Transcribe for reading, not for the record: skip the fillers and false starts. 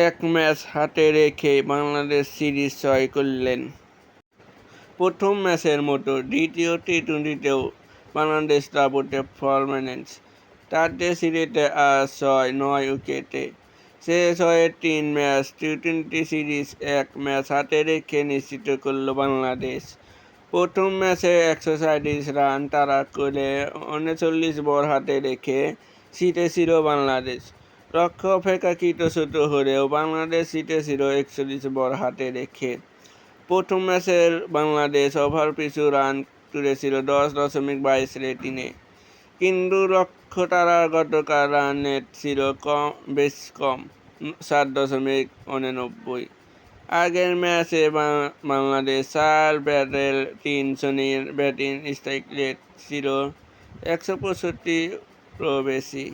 এক ম্যাচ হাতে রেখে বাংলাদেশ সিরিজ জয় করলেন। প্রথম ম্যাচের মতো দ্বিতীয় টি-টোয়েন্টিতেও বাংলাদেশ দাপুটে পারফরম্যান্স। তাতে সিরিজে আজ 6-9 উইকেটে শেষ হয়ে 3 ম্যাচ টি-টোয়েন্টি সিরিজ এক ম্যাচ হাতে রেখে নিশ্চিত করল বাংলাদেশ। প্রথম ম্যাচে 137 রান তাড়া করে 39 বল হাতে রেখে জিতেছিল বাংলাদেশ। লক্ষ্য অপেক্ষাকৃত ছোট হলেও বাংলাদেশ জিতেছিল 41 বল হাতে রেখে। প্রথম ম্যাচে বাংলাদেশ ওভার পিছু রান তুলেছিল 10.22 রেটিংয়ে, কিন্তু লক্ষ্য তাড়ার গতকাল রান নেট ছিল বেশ কম 7.89। আগের ম্যাচে বাংলাদেশ 4 ব্যাটের 3 জনের ব্যাটিং স্ট্রাইক রেট ছিল 165-ও বেশি।